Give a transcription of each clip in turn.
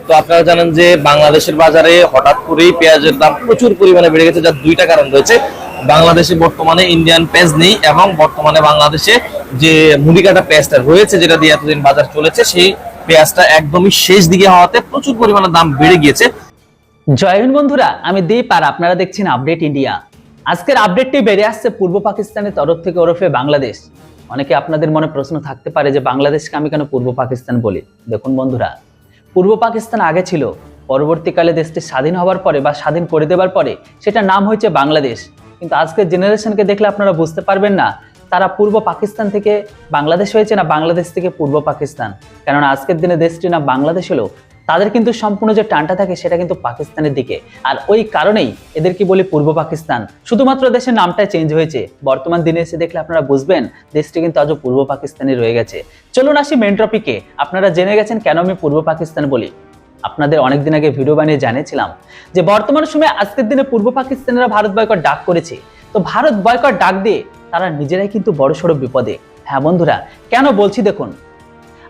তো আপনারা জানেন যে বাংলাদেশের বাজারে হঠাৎ করেই পেঁয়াজের দাম প্রচুর পরিমাণে বেড়ে গেছে, যার দুইটা কারণ রয়েছে। বাংলাদেশে বর্তমানে ইন্ডিয়ান পেঁয়াজ নেই, এবং বর্তমানে বাংলাদেশে যে মুড়ি কাটা পেঁয়াজটা রয়েছে, যেটা দিয়ে এতদিন বাজার চলেছে, সেই পেঁয়াজটা একদমই শেষ দিকে হওয়াতে প্রচুর পরিমাণে দাম বেড়ে গিয়েছে। জয় হিন্দ বন্ধুরা, আমি দীপ আর আপনারা দেখছেন আপডেট ইন্ডিয়া। আজকের আপডেটটি বেরিয়ে আসছে পূর্ব পাকিস্তানের তরফ থেকে, ওরফে বাংলাদেশ। অনেকে আপনাদের মনে প্রশ্ন থাকতে পারে যে বাংলাদেশকে আমি কেন পূর্ব পাকিস্তান বলি। দেখুন বন্ধুরা, পূর্ব পাকিস্তান আগে ছিল, পরবর্তীকালে দেশটি স্বাধীন হওয়ার পরে বা স্বাধীন করে দেওয়ার পরে সেটার নাম হয়েছে বাংলাদেশ। কিন্তু আজকের জেনারেশনকে দেখলে আপনারা বুঝতে পারবেন না তারা পূর্ব পাকিস্তান থেকে বাংলাদেশ হয়েছে না বাংলাদেশ থেকে পূর্ব পাকিস্তান। কেননা আজকের দিনে দেশটি না বাংলাদেশ হলো, তাদের কিন্তু সম্পূর্ণ যে টানটা থাকে সেটা কিন্তু পাকিস্তানের দিকে। আর ওই কারণেই এদেরকে বলি পূর্ব পাকিস্তান, শুধুমাত্র দেশের নামটাই চেঞ্জ হয়েছে। বর্তমান দিনে এসে দেখলে আপনারা বুঝবেন দেশটি কিন্তু আজও পূর্ব পাকিস্তানে রয়ে গেছে। চলুন আসি মেন টপিকে। আপনারা জেনে গেছেন কেন আমি পূর্ব পাকিস্তান বলি। আপনাদের অনেকদিন আগে ভিডিও বানিয়ে জানিয়েছিলাম যে বর্তমান সময়ে আজকের দিনে পূর্ব পাকিস্তানেরা ভারত বয়কট ডাক করেছে। তো ভারত বয়কট ডাক দিয়ে তারা নিজেরাই কিন্তু বড়সড় বিপদে। হ্যাঁ বন্ধুরা, কেন বলছি দেখুন।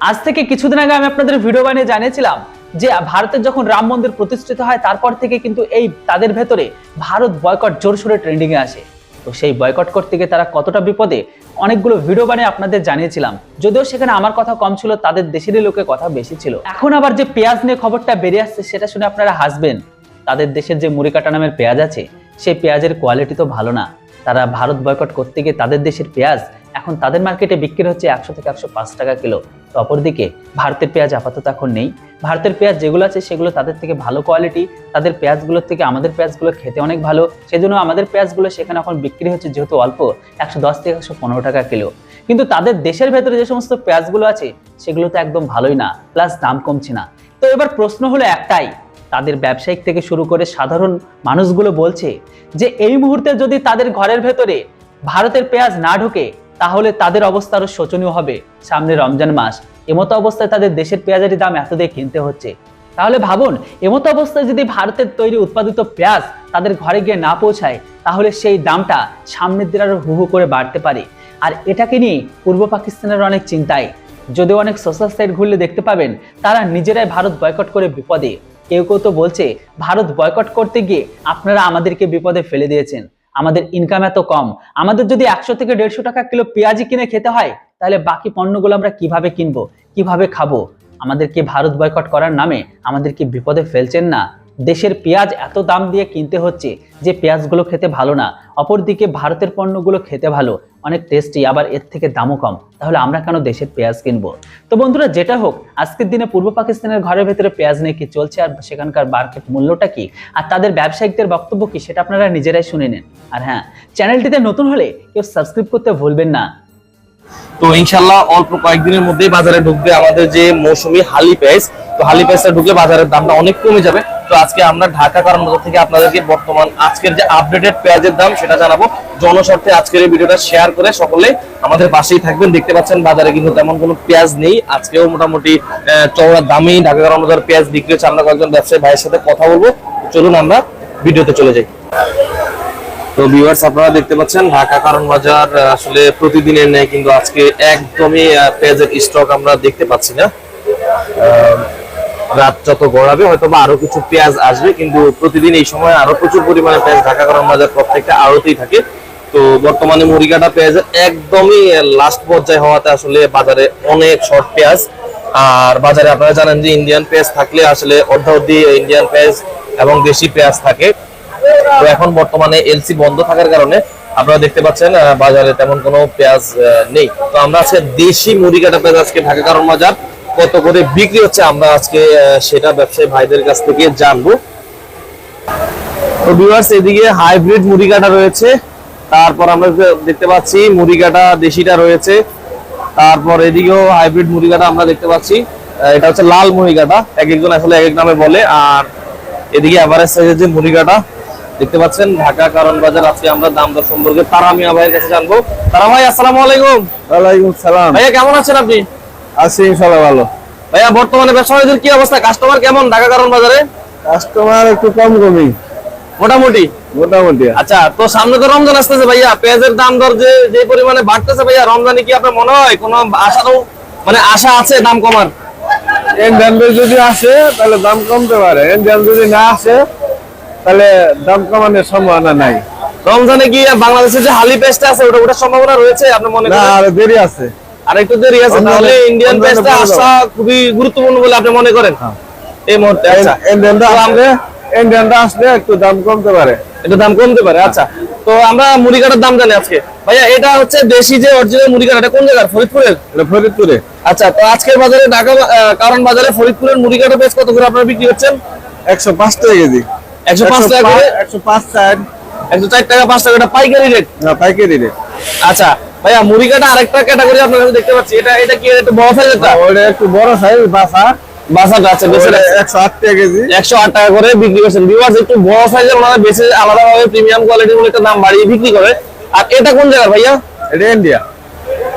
আজ থেকে কিছুদিন আগে আমি আপনাদের ভিডিও বানিয়ে জানিয়েছিলাম যে ভারতের যখন রাম মন্দির প্রতিষ্ঠিত হয় তারপর থেকে কিন্তু এই তাদের ভেতরে ভারত বয়কট জোরসোরে ট্রেন্ডিং এ আসে। তো সেই বয়কট করতে গিয়ে তারা কতটা বিপদে অনেকগুলো ভিডিও বানিয়ে আপনাদের জানিয়েছিলাম। যদিও সেখানে আমার কথা কম ছিল, তাদের দেশেরই লোকের কথা বেশি ছিল। এখন আবার যে পেঁয়াজ নিয়ে খবরটা বেরিয়ে আসছে সেটা শুনে আপনারা হাসবেন। তাদের দেশের যে মুড়িকাটা নামের পেঁয়াজ আছে, সেই পেঁয়াজের কোয়ালিটি তো ভালো না। তারা ভারত বয়কট করতে গিয়ে তাদের দেশের পেঁয়াজ এখন তাদের মার্কেটে বিক্রি হচ্ছে 100 থেকে 105 টাকা কিলো। তো অপরদিকে ভারতের পেঁয়াজ আপাতত এখন নেই। ভারতের পেঁয়াজ যেগুলো আছে সেগুলো তাদের থেকে ভালো কোয়ালিটি, তাদের পেঁয়াজগুলোর থেকে আমাদের পেঁয়াজগুলো খেতে অনেক ভালো। সেজন্য আমাদের পেঁয়াজগুলো সেখানে এখন বিক্রি হচ্ছে যেহেতু অল্প, 110 থেকে 115 টাকা কিলো। কিন্তু তাদের দেশের ভেতরে যে সমস্ত পেঁয়াজগুলো আছে সেগুলো তো একদম ভালোই না, প্লাস দাম কমছে না। তো এবার প্রশ্ন হলো একটাই, তাদের ব্যবসায়িক থেকে শুরু করে সাধারণ মানুষগুলো বলছে যে এই মুহূর্তে যদি তাদের ঘরের ভেতরে ভারতের পেঁয়াজ না ঢোকে তাহলে তাদের অবস্থা আরো শোচনীয় হবে। সামনে রমজান মাস, এমতো অবস্থায় তাদের দেশের পেঁয়াজের দাম এত দিয়ে কিনতে হচ্ছে। তাহলে ভাবুন, এমতো অবস্থায় যদি ভারতের তৈরি উৎপাদিত পেঁয়াজ তাদের ঘরে গিয়ে না পৌঁছায় তাহলে সেই দামটা সামনের দিন আরো হু হু করে বাড়তে পারে। আর এটাকে নিয়ে পূর্ব পাকিস্তানের অনেক চিন্তায়। যদিও অনেক সোশ্যাল সাইট ঘুরলে দেখতে পাবেন তারা নিজেরাই ভারত বয়কট করে বিপদে। কেউ কেউ তো বলছে ভারত বয়কট করতে গিয়ে আপনারা আমাদেরকে বিপদে ফেলে দিয়েছেন, আমাদের ইনকাম এত কম, আমাদের যদি 100 থেকে 150 টাকা কিলো পেঁয়াজই কিনে খেতে হয় তাহলে বাকি পণ্যগুলো আমরা কিভাবে কিনবো, কিভাবে খাবো? আমাদেরকে ভারত বয়কট করার নামে আমাদেরকে বিপদে ফেলছেন না। দেশের পেঁয়াজ এত দাম দিয়ে কিনতে হচ্ছে যে পেঁয়াজগুলো খেতে ভালো না, অপরদিকে ভারতের পণ্যগুলো খেতে ভালো, অনেক টেস্টি, আবার এর থেকে দামও কম। তাহলে আমরা কেন দেশের পেঁয়াজ কিনবো? তো বন্ধুরা, যেটা হোক, আজকের দিনে পূর্ব পাকিস্তানের ঘরের ভেতরে পেঁয়াজ নিয়ে কি চলছে আর সেখানকার মার্কেট মূল্যটা কি আর তাদের ব্যবসায়িকদের বক্তব্য কি সেটা আপনারা নিজেরাই শুনে নেন। আর হ্যাঁ, চ্যানেলটিতে নতুন হলে কেউ সাবস্ক্রাইব করতে ভুলবেন না। তো ইনশাল্লাহ অল্প কয়েকদিনের মধ্যেই বাজারে ঢুকবে আমাদের যে মৌসুমী হালি পেঁয়াজ। তো হালি পেঁয়াজটা ঢুকলে বাজারের দামটা অনেক কমে যাবে। তো আজকে আমরা ঢাকা কারণ বাজার থেকে আপনাদেরকে বর্তমান আজকের যে আপডেটেড পেঁয়াজের দাম সেটা জানাবো। জনস্বার্থে আজকের এই ভিডিওটা শেয়ার করে সকলে আমাদের পাশেই থাকবেন। দেখতে পাচ্ছেন বাজারে কিন্তু তেমন কোনো পেঁয়াজ নেই। আজকেও মোটামুটি চওড়া দামেই ঢাকা কারণ বাজার পেঁয়াজ বিক্রি হচ্ছে। আমরা কয়েকজন ব্যবসায়ী ভাইয়ের সাথে কথা বলবো। চলুন আমরা ভিডিওতে চলে যাই। তো ভিউয়ার্স, আপনারা দেখতে পাচ্ছেন ঢাকা কারণ বাজার আসলে প্রতিদিনের ন্যায় কিন্তু আজকে একদমই পেঁয়াজের স্টক আমরা দেখতে পাচ্ছি না। রাত যত গড়াবে হয়তো বা আরো কিছু পেঁয়াজ আসবে, কিন্তু প্রতিদিন এই সময় আরো প্রচুর পরিমাণে পেঁয়াজ ঢাকা কারণ বাজার প্রত্যেকটা আড়তেই থাকে। তো বর্তমানে মুড়িকাটা পেঁয়াজ একদমই লাস্ট পর্যায়ে হওয়াতে আসলে বাজারে অনেক শর্ট পেঁয়াজ। আর বাজারে আপনারা জানেন যে ইন্ডিয়ান পেঁয়াজ থাকলে আসলে অর্ধাবধি ইন্ডিয়ান পেঁয়াজ এবং দেশি পেঁয়াজ থাকে। তো এখন বর্তমানে এলসি বন্ধ থাকার কারণে আপনারা দেখতে পাচ্ছেন বাজারে তেমন কোনো পেঁয়াজ নেই। তো আমরা আজকে দেশি মুড়িকাটা পেঁয়াজ আজকে ঢাকা কারণ বাজার কত করে বিক্রি হচ্ছে আমরা আজকে সেটা ব্যবসায়ী ভাইদের কাছ থেকে জানবো। তো ভিউয়ার্স, এদিকে হাইব্রিড মুড়িকাটা রয়েছে, তারপর আমরা দেখতে পাচ্ছি মুড়িকাটা দেশিটা রয়েছে, তারপর এদিকেও হাইব্রিড মুড়িকাটা আমরা দেখতে পাচ্ছি। এটা হচ্ছে লাল মুড়িকাটা, এক একজন আসলে এক এক নামে বলে। আর এদিকে এভারেজ সাইজের যে মুড়িকাটা দেখতে পাচ্ছেন ঢাকা কারণ বাজার। আজকে আমরা দাম দর সম্পর্কে তারা মিয়া ভাইয়ের কাছে জানবো। তারা ভাই, আসসালামু আলাইকুম। ওয়ালাইকুম সালাম। ভাইয়া কেমন আছেন আপনি? আছি ইনশাআল্লাহ ভালো। ভাইয়া বর্তমানে ব্যবসা বাণিজ্যের কি অবস্থা? কাস্টমার কেমন ঢাকা কারণ বাজারে? কাস্টমার একটু কমই মোটামুটি। আচ্ছা, তো সামনে তো রমজান আসতেছে ভাইয়া, পেঁয়াজের দাম দর যে পরিমাণে বাড়তেছে ভাইয়া, রমজানে কি আপনার মনে হয় কোনো আশা আছে দাম কমার? ইন্ডিয়ান যদি আসে তাহলে দাম কমতে পারে, ইন্ডিয়ান যদি না আসে তাহলে দাম কমানোর সম্ভাবনা নাই। রমজানে কি বাংলাদেশের যে হালি পেঁয়াজটা আছে ওটার সম্ভাবনা রয়েছে আপনি মনে না, করেন? আর দেরি আছে। আর একটু দেরি আছে, রমজানে- তাহলে ইন্ডিয়ান রমজানে পেঁয়াজটা পড়ে আসা খুবই গুরুত্বপূর্ণ বলে আপনি মনে করেন এই মুহূর্তে? আচ্ছা, ইন্ডিয়ানটা আসলে একটু দাম কমতে পারে। এটা দাম কমতে পারে। আচ্ছা, তো আমরা মুড়ি কাটার দাম জানি আজকে। ভাইয়া এটা হচ্ছে দেশি যে অরিজিনাল মুড়ি কাটা, এটা কোন জায়গার? ফরিদপুরের? এটা ফরিদপুরে আচ্ছা, তো আজকের বাজারে ঢাকা কারণ বাজারে ফরিদপুরের মুড়ি কাটা পেঁয়াজ কত করে আপনারা বিক্রি করছেন? 105 টাকা কেজি। 105 টাকা করে? 105 60 104 টাকা 5 টাকা, এটা পাইকারি রেট। না, পাইকারি রেট। আচ্ছা ভাইয়া, মুড়ি কাটা আরেকটা ক্যাটাগরি আপনার কাছে দেখতে পাচ্ছি, এটা কি একটু বড় সাইজেরটা? ওটা একটু বড় সাইজ বাসা, বাসাটা আছে বেশি 108 টাকা কেজি। 108 টাকা করে বিক্রি করছেন। ভিউয়ার্স, একটু বড় সাইজের ওনারা বেশি আলাদাভাবে প্রিমিয়াম কোয়ালিটির একটা দাম বাড়িয়ে বিক্রি করে। আর এটা কোন জায়গার ভাইয়া? এটা ইন্ডিয়া।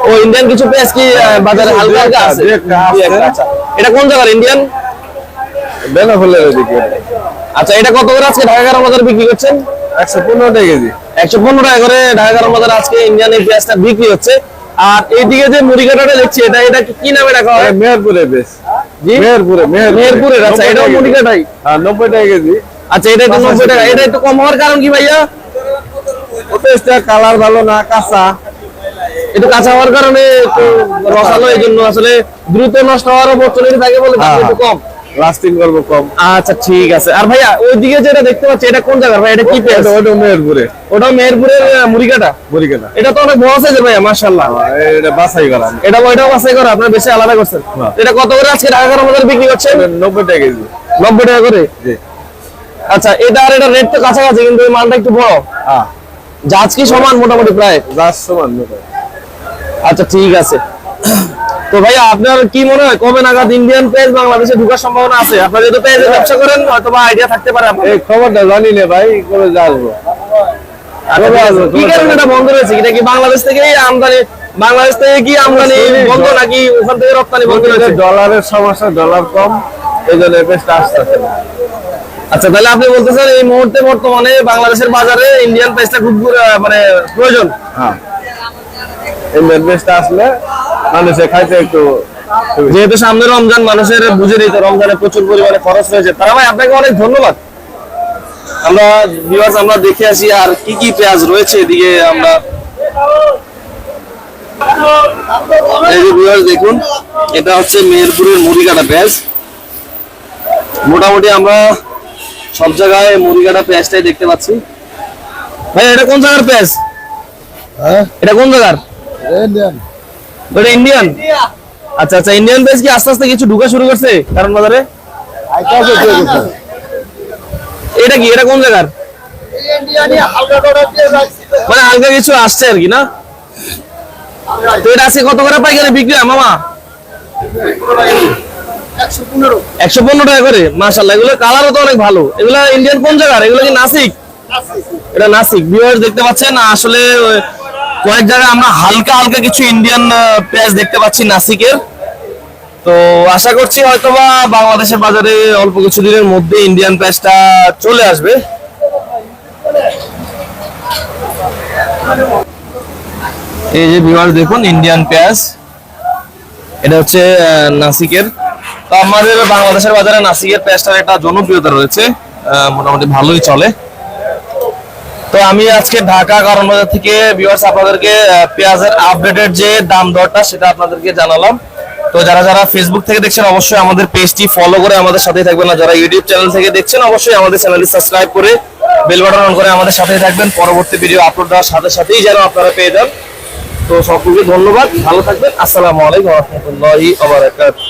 ও ইন্ডিয়ান কিছু পেঁয়াজ কি বাজারে হালকা হালকা আছে? দুই একটা আছে। দুই একটা, আচ্ছা। এটা কোন জায়গার ইন্ডিয়ান? বেনাফুলের ওদিকে। আচ্ছা, এটা কত করে আজকে ঢাকা কারণ বাজারে বিক্রি করছেন? 115 টাকা কেজি। 115 টাকা করে ঢাকা কারণ বাজারে আজকে ইন্ডিয়ান এই পেঁয়াজটা বিক্রি হচ্ছে। আর এইদিকে যে মুড়ি কাটাটা দেখছি, এটা কি নামে রাখা হয়? মেহেরপুরে বেশ। জি? মেহেরপুরের। আচ্ছা, এটাও মুড়ি কাটাই? 90 টাকা কেজি। আচ্ছা, এটা একটু 90 টাকা। এটা একটু কম হওয়ার কারণ কি ভাইয়া? ওটা কালার ভালো না, কাঁচা। একটু কাঁচা হওয়ার কারণে একটু রসালো, এই জন্য আসলে দ্রুত নষ্ট হওয়ার অপরচুনিটি থাকে বলে দাম একটু কম। লাস্টিং করবো কম। আচ্ছা, ঠিক আছে। আর ভাইয়া ওইদিকে যেটা দেখতে পাচ্ছি, এটা কোন জায়গার ভাই? এটা কি পেঁয়াজ? ওটা মেহেরপুরে ওটাও মেহেরপুরের মুড়ি কাটা? বরিকানা। এটা তো অনেক বড় সাইজের ভাইয়া, মাশাআল্লাহ। এটা বাছাই করা। এটাও বাছাই করা, আপনার বেশি আলাদা করছেন। হ্যাঁ। এটা কত করে আজকে ঢাকা কারণ বাজারে বিক্রি করছেন? 90 টাকা কেজি। 90 টাকা করে? জি। আচ্ছা, এটা আর এটা রেট তো কাছাকাছি, কিন্তু এই মালটা একটু বড়। হ্যাঁ, জাজ কি সমান মোটামুটি প্রায়? যার সমান মোটামুটি। আচ্ছা, ঠিক আছে। তো ভাইয়া, আপনার কি মনে হয় কবে নাগাদ ইন্ডিয়ান পেঁয়াজ বাংলাদেশে ঢোকার সম্ভাবনা আছে? আপনারা যেহেতু পেঁয়াজের ব্যবসা করেন, হয়তো বা আইডিয়া থাকতে পারে আপনার। এই খবরটা জানি না ভাই, কবে আসবো। কি কারণে এটা বন্ধ রয়েছে? এটা কি বাংলাদেশ থেকেই আমদানি, বাংলাদেশ থেকে কি আমদানি বন্ধ, নাকি ওখান থেকে রপ্তানি বন্ধ রয়েছে? ডলারের সমস্যা, ডলার কম, এই জন্য পেঁয়াজটা আসতেছে না। আচ্ছা, তাহলে আপনি বলতেছেন এই মুহূর্তে বর্তমানে বাংলাদেশের বাজারে ইন্ডিয়ান পেঁয়াজটা খুব মানে প্রয়োজন। হ্যাঁ, ইন্ডিয়ান পেঁয়াজটা আসলে মানুষে খাইতে একটু সুবিধা। যেহেতু সামনে রমজান, মানুষের বুঝে নিতে রমজানে প্রচুর পরিমাণে খরচ রয়েছে। তারা ভাই, আপনাকে অনেক ধন্যবাদ। আমরা ভিউয়ার্স, আমরা দেখে আসি আর কি কি পেঁয়াজ রয়েছে এদিকে। আমরা এই যে ভিউয়ার্স দেখুন, এটা হচ্ছে মেহেরপুরের মুড়ি কাটা পেঁয়াজ। মোটামুটি আমরা সব জায়গায় মুড়ি কাটা পেঁয়াজটাই দেখতে পাচ্ছি। ভাই, এটা কোন জায়গার পেঁয়াজ? হ্যাঁ, এটা কোন জায়গার? ইন্ডিয়ান। এটা ইন্ডিয়ান? আচ্ছা আচ্ছা, ইন্ডিয়ান পেঁয়াজ কি আস্তে আস্তে কিছু ঢুকা শুরু করছে কারণ বাজারে? এটা কি, এটা কোন জায়গার? মানে হালকা কিছু আসছে আর কি, না? তো এটা আজকে কত করে পাইকারি বিক্রি হয় মামা? 115 টাকা করে। মাশাআল্লাহ, এগুলো কালারও তো অনেক ভালো। এগুলো ইন্ডিয়ান কোন জায়গার? এগুলো কি নাসিক? এটা নাসিক। ভিউয়ার্স দেখতে পাচ্ছেন, আসলে কয়েক জায়গায় আমরা হালকা হালকা কিছু ইন্ডিয়ান পেঁয়াজ দেখতে পাচ্ছি নাসিকের। তো আশা করছি হয়তোবা বাংলাদেশের বাজারে অল্প কিছু দিনের মধ্যে ইন্ডিয়ান পেঁয়াজটা চলে আসবে। এই যে ভিউয়ার্স দেখুন, ইন্ডিয়ান পেঁয়াজ, এটা হচ্ছে নাসিকের। তো আমাদের বাংলাদেশের বাজারে নাসিকের পেঁয়াজটার একটা জনপ্রিয়তা রয়েছে, মোটামুটি ভালোই চলে। তো আমি আজকে ঢাকা কারণ বাজার থেকে ভিউয়ার্স আপনাদেরকে পেঁয়াজের আপডেটেড যে দাম দরটা সেটা আপনাদেরকে জানালাম। তো যারা যারা ফেসবুক থেকে দেখছেন, অবশ্যই আমাদের পেজটি ফলো করে আমাদের সাথেই থাকবেন। না যারা ইউটিউব চ্যানেল থেকে দেখছেন, অবশ্যই আমাদের চ্যানেলটি সাবস্ক্রাইব করে বেল বাটন অন করে আমাদের সাথেই থাকবেন। পরবর্তী ভিডিও আপলোড দেওয়ার সাথে সাথেই যেন আপনারা পেয়ে যান। তো সকলকে ধন্যবাদ, ভালো থাকবেন। আসসালামু আলাইকুম ওয়া রাহমাতুল্লাহি ওয়া বারাকাতুহু।